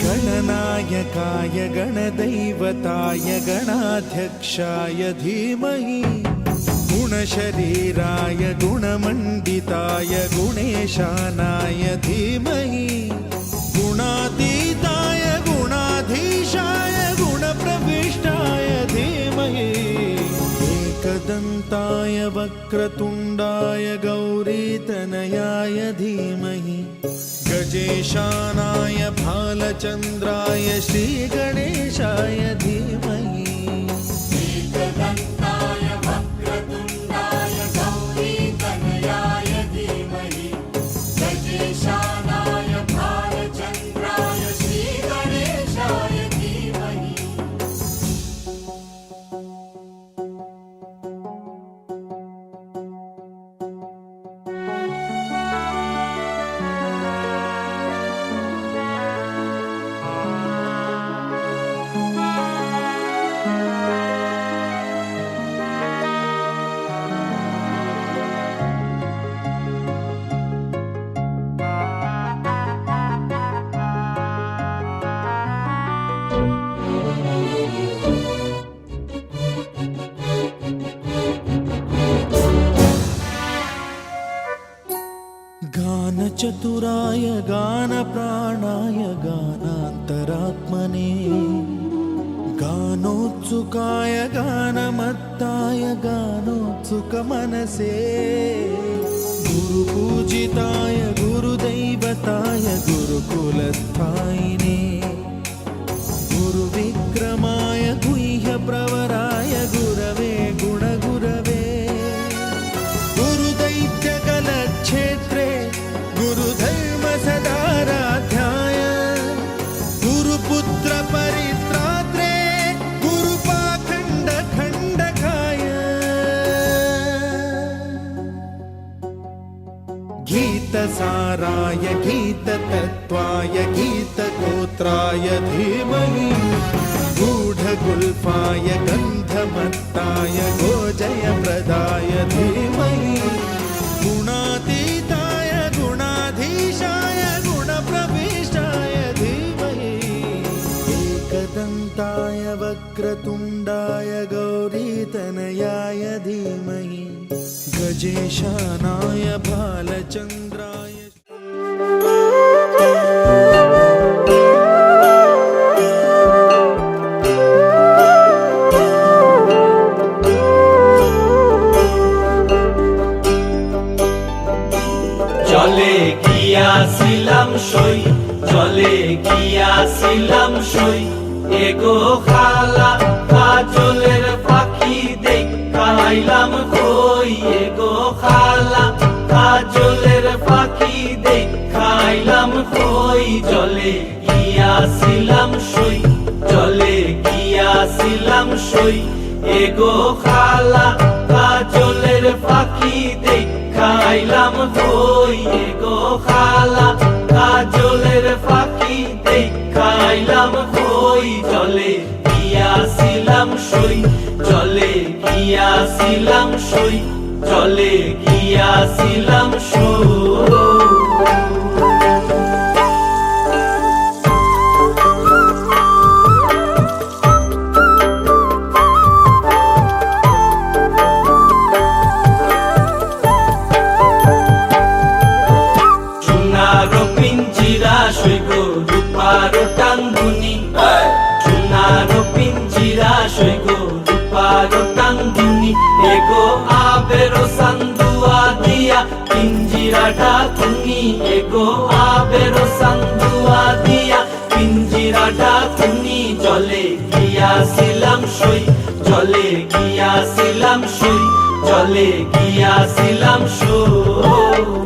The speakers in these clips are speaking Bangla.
गणनायकाय गणदैवताय गणाध्यक्षाय धीमहि गुणशरीराय गुणमण्डिताय गुणेशानाय धीमहि गुणातीताय गुणाधीशाय गुणप्रविष्टाय धीमहि एकदन्ताय वक्रतुण्डाय गौरीतनयाय धीमहि गजेशानाय भालचन्द्राय श्रीगणेशाय धीमहि एकदन्ताय वक्रतुण्डाय गौरीतनयाय धीमहि गजेशानाय भालचन्द्राय श्रीगणेशाय धीमहि गानचतुराय गानप्राणाय गानान्तरात्मने गानोत्सुकाय गानमत्ताय गानोत्सुकमनसे गुरुपूजिताय गुरुदैवताय गुरुकुलस्थायिने गुरुविक्रमाय गुह्यप्रवराय गुरवे गुणगुरवे गुरुदैत्यकलक्षेत्रे गुरुधर्मसदाराध्याय गुरुपुत्रपरित्रात्रे गुरुपाखण्डखण्डकाय गीतसाराय गीततत्त्वाय गीतगोत्राय धीमहि गूढगुल्फाय गन्धमत्ताय गोजयप्रदाय धीमहि गुणातीताय गुणाधीशाय गुणप्रविष्टाय धीमहि एकदन्ताय वक्रतुण्डाय गौरीतनयाय धीमहि गजेशानाय भालचन्द्राय এগো খালা কাজলের পাখি দেখাইলাম কই এগো খালা কাজলের পাখি দেখাইলাম কই জলে গিয়াছিলাম সই জলে গিয়াছিলাম সই এগো খালা কাজলের পাখি দেখাইলাম কই এগো খালা কাজলের পাখি দেখাইলাম কই জলে গিয়াছিলাম সই জলে গিয়াছিলাম সই জলে গিয়াছিলাম সই রূপারো টাঙ্গুনি সোনারো পিঞ্জিরা সইগো রূপারো টাঙ্গুনি এগো আবেরো সান্দুয়া দিয়া পিঞ্জিরাটা তুমি এগো আবেরো সান্দুয়া দিয়া পিঞ্জিরাটা তুমি জলে গিয়াছিলাম সই জলে গিয়াছিলাম সই জলে গিয়াছিলাম সই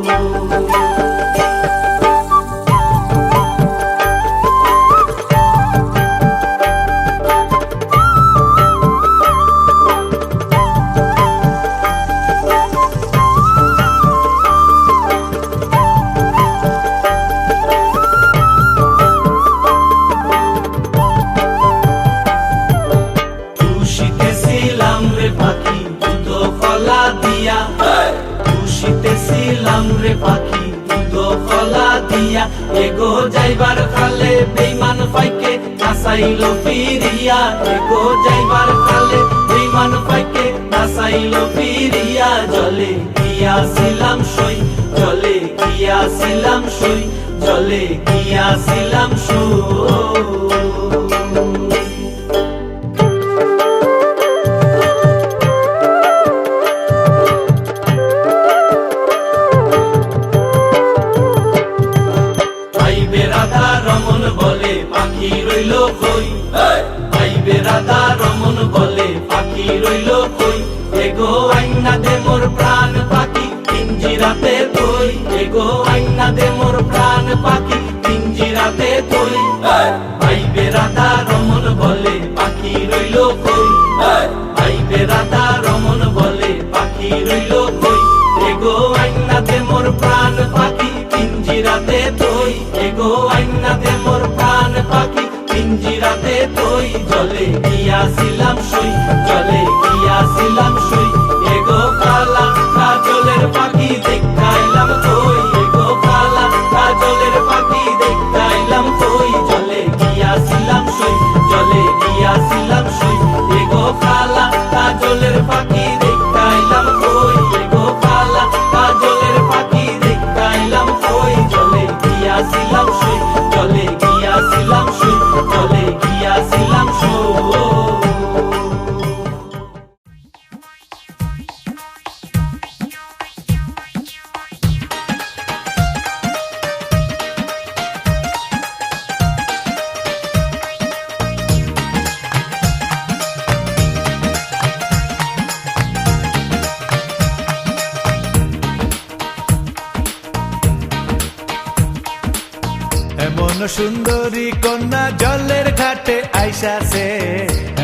খুশিতেছিলাম রে পাখি দুধ কলা দিয়া এগো যাইবার খালে বেইমান পাইকে নাসাইলো ফিরিয়া এগো যাইবার খালে বেইমান পাইকে নাসাইলো ফিরিয়া জলে গিয়াছিলাম সই জলে গিয়াছিলাম সই জলে গিয়াছিলাম সই পাখি রইল কই আইবে রাধা রমন বলে পাখি রইল কই এগো আইনা দে মোর প্রাণ পাখি পিঞ্জিরাতে তুই এগো আইনা দে মোর প্রাণ পাখি পিঞ্জিরাতে তুই আইবে রাধা রমন বলে পাখি রইল কই আইবে রাধা রমন বলে পাখি রইল কই এগো আইনা দে মোর প্রাণ পাখি পিঞ্জিরাতে তুই এগো আইনা দে মোর প্রাণ পাখি পিঞ্জিরাতে তুই জলে গিয়াছিলাম সই জলে গিয়াছিলাম সই এগো কালা কাজলের পাখি দেখাইলাম কই এগো কালা কাজলের পাখি দেখাইলাম কই জলে গিয়াছিলাম সই জলে গিয়াছিলাম সই এগো কালা কাজলের পাখি দেখাইলাম কই এগো কালা কাজলের পাখি দেখাইলাম কই জলে গিয়াছিলাম সই জলে গিয়াছিলাম সই জলে গিয়াছিলাম সই এমন সুন্দরী কন্যা জলের ঘাটে আইসাছে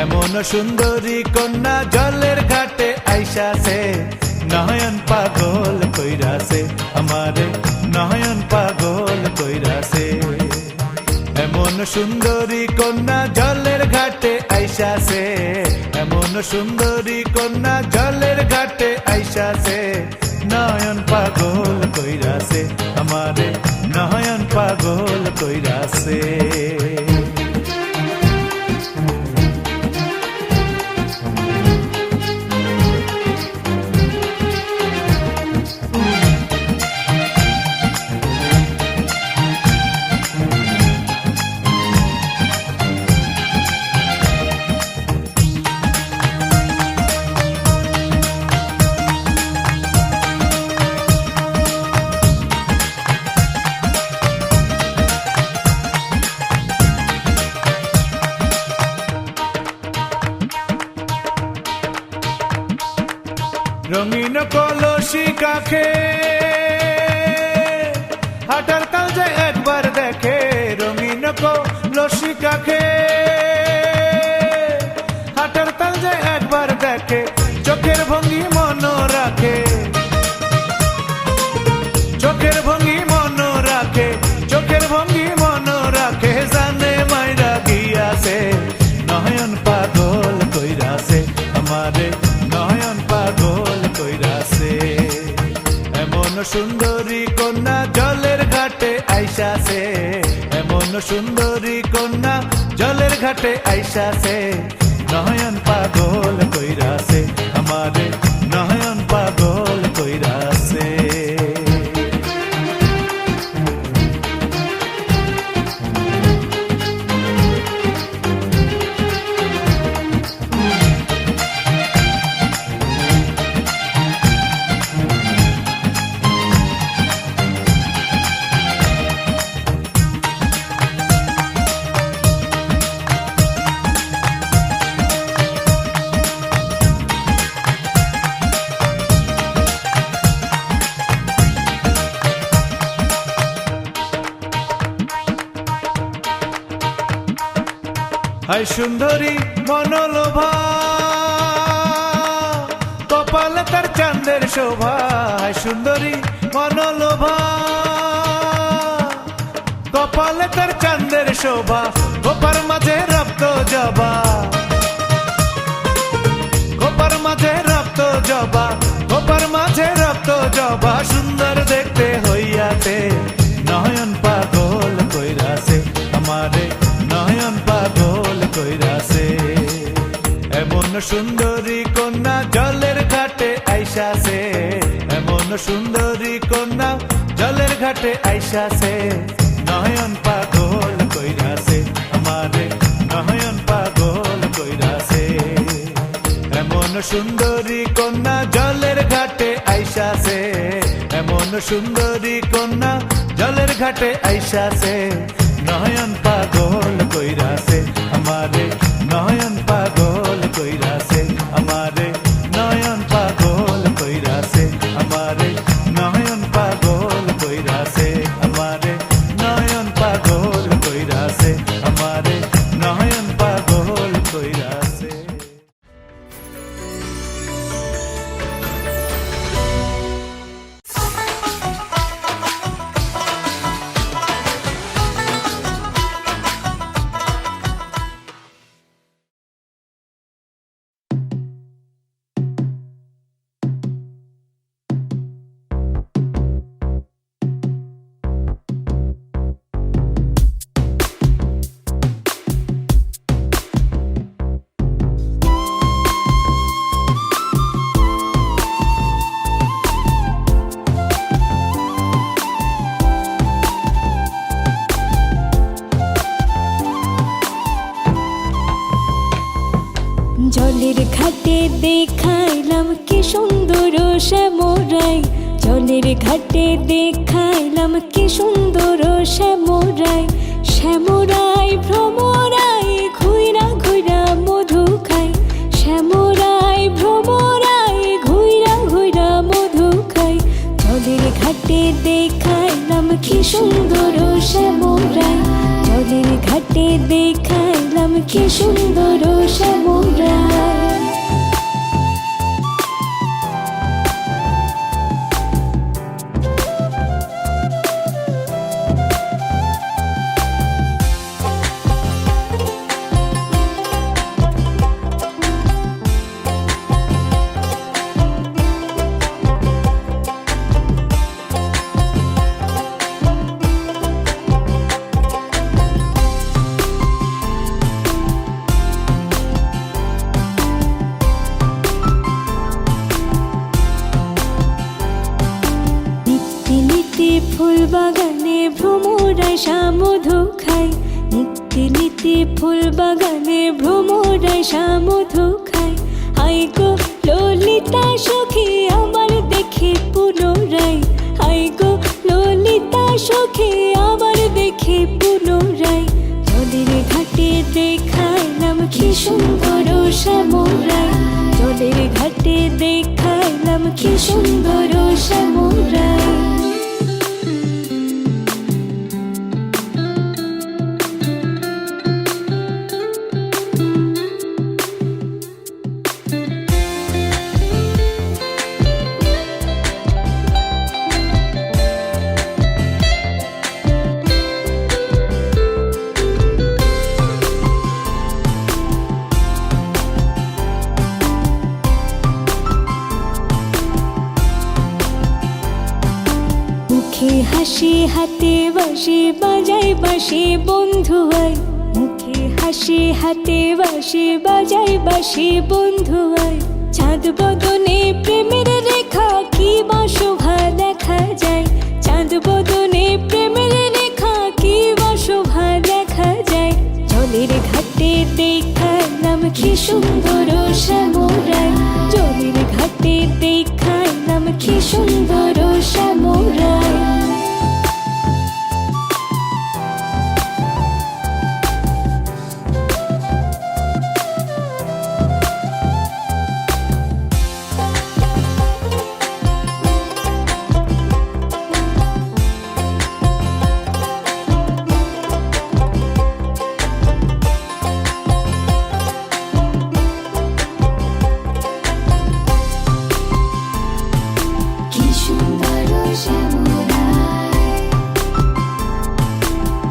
এমন সুন্দরী কন্যা জলের ঘাটে আইসাছে নয়ন পাগল কইরাছে আমারে নয়ন পাগল কইরাছে এমন সুন্দরী কন্যা জলের ঘাটে আইসাছে এমন সুন্দরী কন্যা জলের ঘাটে আইসাছে নয়ন পাগল কইরাছে আমারে নয়ন পাগল কইরাছে রঙিন কলসি কাখে হাটার তাল যায় একবার দেখে রঙিন কলসি কাখে হাটার তাল যায় একবার দেখে চোখের ভঙ্গি মন রাখে চোখের ভঙ্গি মন রাখে চোখের ভঙ্গি মন রাখে জানে মাইরা গিয়াছে নয়ন পাগল কইরাছে আমারে নয়ন পাগল কইরাছে এমন সুন্দরী কন্যা জলের ঘাটে আইসাছে এমন সুন্দরী কন্যা জলের ঘাটে আইসাছে নয়ন পাগল কইরাছে আমারে নয়ন পাগল কইরাছে হায় সুন্দরী মনোলোভা কপালে তার চাঁদের শোভা হায় সুন্দরী মনোলোভা কপালে তার চাঁদের শোভা গোপার মাঝে রক্ত জবা গোপার মাঝে রক্ত জবা গোপার মাঝে রক্ত জবা সুন্দর দেখতে হইয়াতে নয়ন পাগল কইরাছে আমারে নয়ন পাগল কইরাছে এমন সুন্দরী কন্যা জলের ঘাটে আইসাছে এমন সুন্দরী কন্যা জলের ঘাটে আইসাছে নয়ন পাগল কইরাছে আমারে নয়ন পাগল কইরাছে এমন সুন্দরী কন্যা জলের ঘাটে আইসাছে এমন সুন্দরী কন্যা জলের ঘাটে আইসাছে নয়ন পাগল কইরাছে আমারে নয়ন পাগল কইরাছে আমারে নয়ন পাগল কইরাছে আমারে নয়ন পাগল কইরাছে আমারে নয়ন পাগল কইরাছে আমারে নয়ন পাগল কইরাছে জলের ঘাটে দেখাইলাম কি সুন্দর শ্যামরাই জলের ঘাটে দেখাইলাম কি সুন্দর শ্যামরাই শ্যামরাই ভ্রমরাই ঘুইরা ঘুইরা মধু খাই শ্যামরাই ভ্রমরাই ঘুইরা ঘুইরা মধু খাই জলের ঘাটে দেখাইলাম কি সুন্দর শ্যামরাই জলের ঘাটে দেখাইলাম কি সুন্দর শ্যামরাই ফুল বাগানে ভ্রমরাই মধু খাই নিত্যি নিত্যি ফুল বাগানে ভ্রমরাই মধু খাই হাই গো ললিতা সখী আমার দেখে পুনরাই হাই গো ললিতা সখী আমার দেখে পুনরাই জলের ঘাটে দেখাইলাম কি সুন্দর শ্যামরাই জলের ঘাটে দেখাইলাম কি সুন্দর শ্যামরাই। মুখে হাসি হাতে বাঁশি বাজাই বাঁশি বন্ধু আয়, মুখে হাসি হাতে বাঁশি বাজাই বাঁশি বন্ধু আয়। চাঁদ বদনে প্রেমের রেখা কি বা শোভা দেখা যায়, চাঁদ বদনে প্রেমের রেখা কি বা শোভা দেখা যায়। জলের ঘাটে দেখাইলাম কি সুন্দর শ্যামরাই, জলের ঘাটে দেখাইলাম কি সুন্দর শ্যামরাই। কি সুন্দর শ্যামরাই,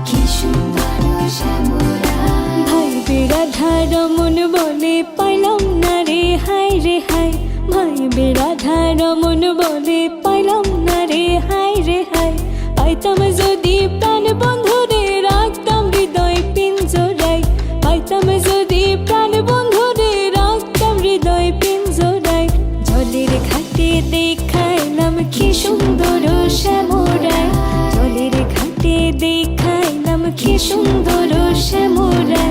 কি সুন্দর শ্যামরাই। ভাই বেড়াধার মন বলে পাইলাম না রে হায় রে হায়, ভাই বেড়াধার মন বলে পাইলাম না রে হায় রে হায়। পাইতাম যদি প্রাণ বন্ধুরে রাখতাম হৃদয় পিঞ্জরায়, পাইতাম যদি প্রাণ বন্ধুরে রাখতাম হৃদয় পিঞ্জরায়। জলের ঘাটে দেখাইলাম কি সুন্দর শ্যামরাই, জলের ঘাটে দেখাইলাম কি সুন্দর শ্যামরাই।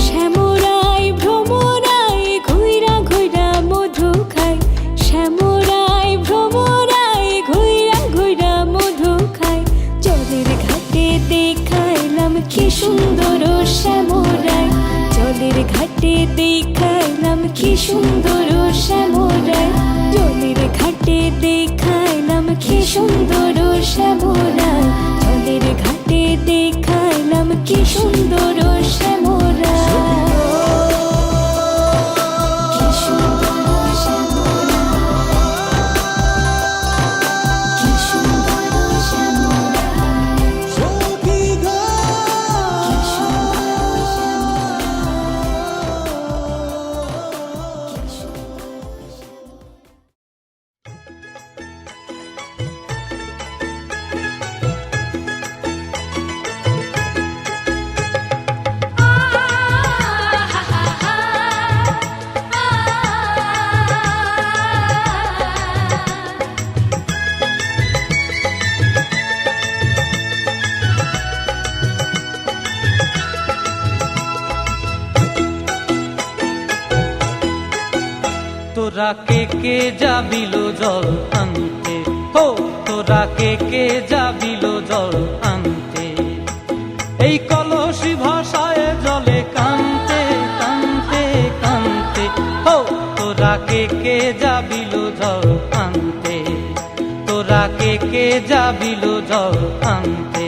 শ্যামরাই ভ্রমরাই ঘুইরা ঘুইরা মধু খাই, শ্যামরাই ভ্রমরাই ঘুইরা ঘুইরা মধু খাই। জলের ঘাটে দেখাইলাম কি সুন্দর শ্যামরাই, জলের ঘাটে দেখাইলাম কি সুন্দর শ্যামরাই, জলের ঘাটে দেখাইলাম কি সুন্দর শ্যামরাই, জলের ঘাটে দেখাইলাম কি সুন্দর শ্যামরাই। কি সুন্দর শ্যামরাই, কি সুন্দর শ্যামরাই, কি সুন্দর তোরা কে যাবিল জল আনতে, হো তোরা কে যাবিল জল আনতে। এই কলসি ভাষায় জলে কানতে কানতে কানতে, হো তোরা কে যাবিল জল আনতে, তোরা কে যাবিল জল আনতে।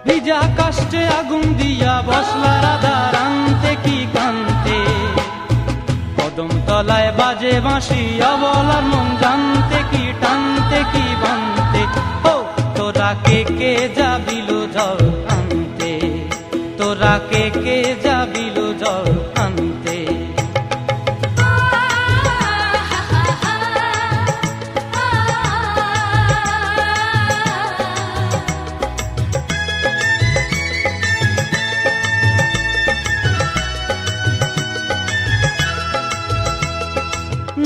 ভিজা কাষ্টে আগুন দিয়া বসলা রাধা রানতে কি কান্তে, কদম তলায় বাজে বাঁশি অবলার মন জানতে কি টানতে কি বানতে। ও তোরা কে যাবিল জল আনতে, তোরা কে যাবিল জল আনতে।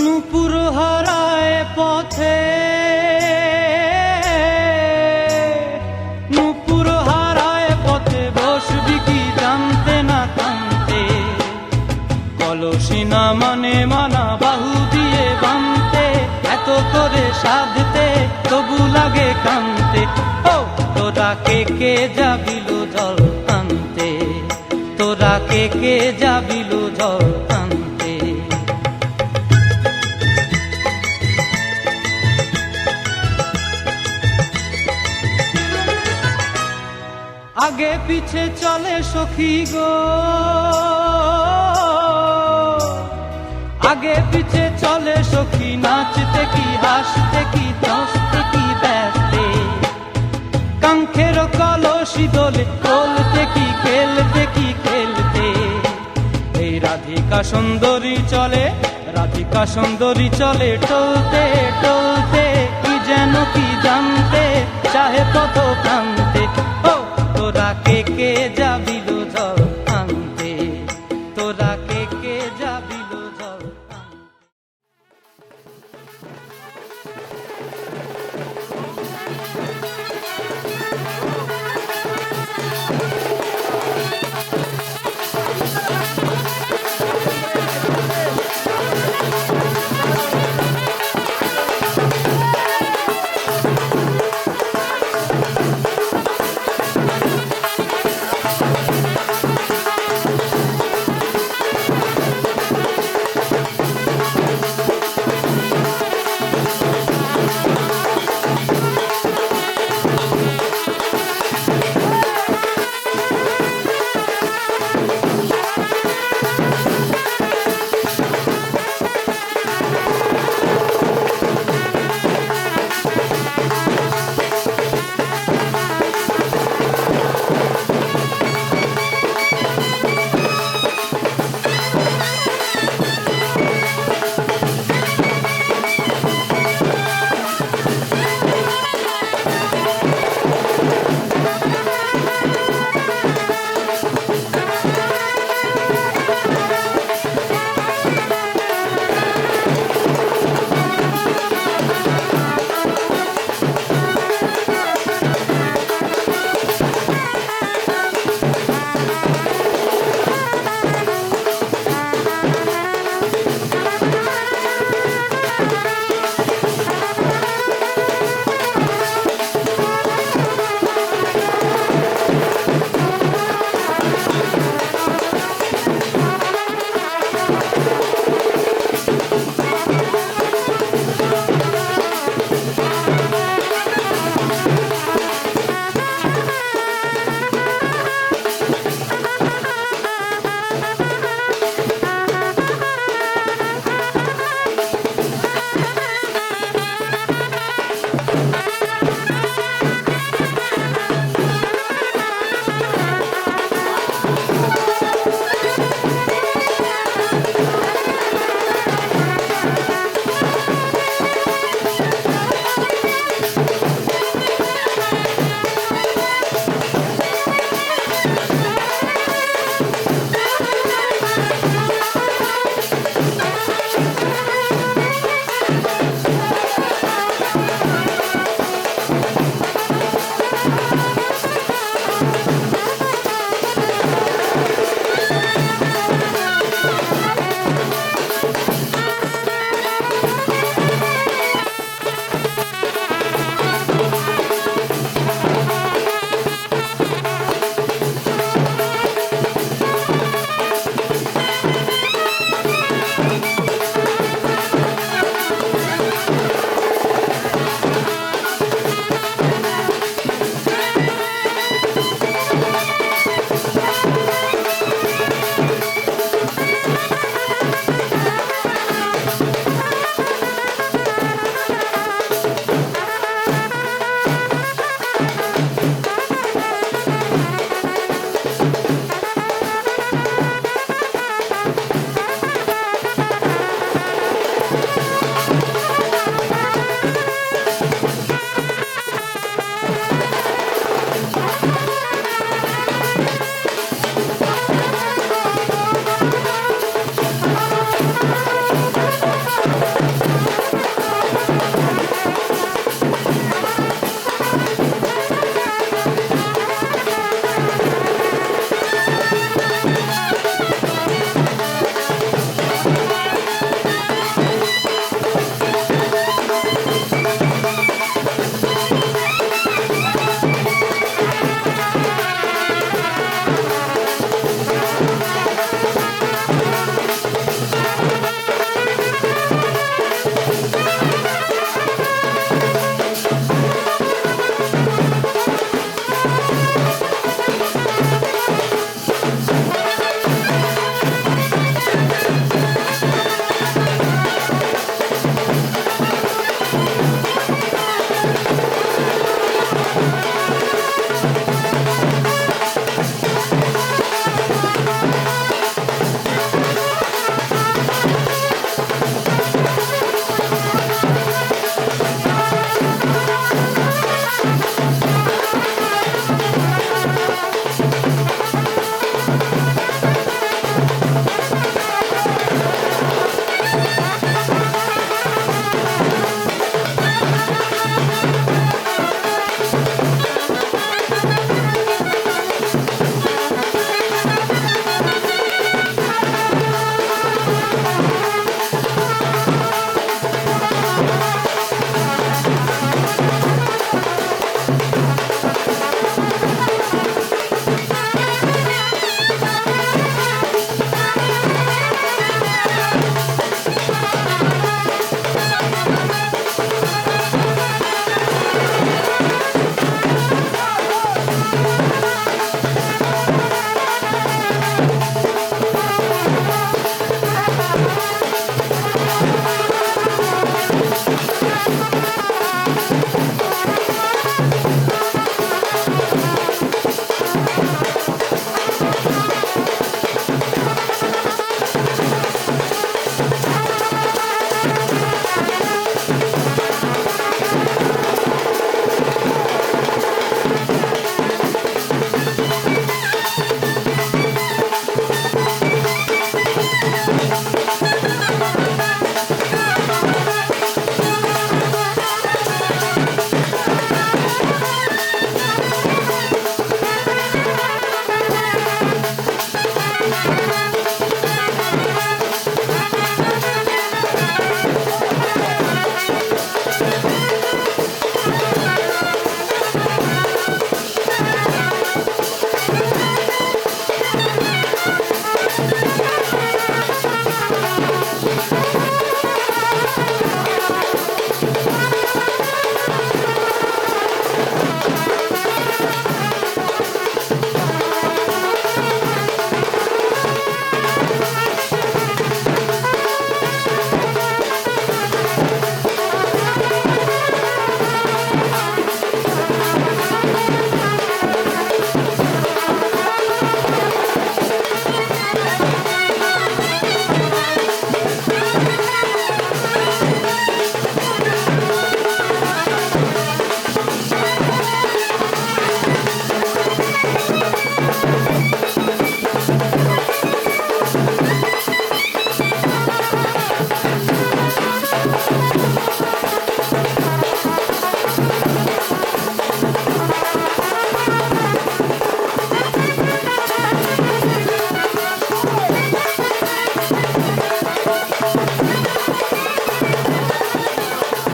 নূপুর হারায় পথে, নূপুর হারায় পথে বসবি কি জানতে না কানতে। কলসি না মানে মানা বাহু দিয়ে বানতে, এত করে সাধতে তবু লাগে কানতে। ও তোরা কে যাবিল জল আনতে, তোরা কে যাবিল জল আনতে। আগে পিছে চলে সখী গো, আগে পিছে চলে সখী, নাচতে কি হাসতে কি দশতে কি ব্যস্তে, কাঙ্ক্ষের কলসি দোলে বলতে কি খেলতে কি খেলতে। এই রাধিকা সুন্দরী চলে, রাধিকা সুন্দরী চলে টলতে টলতে, কি যেন কি জানতে চাহে কত প্রান্তে।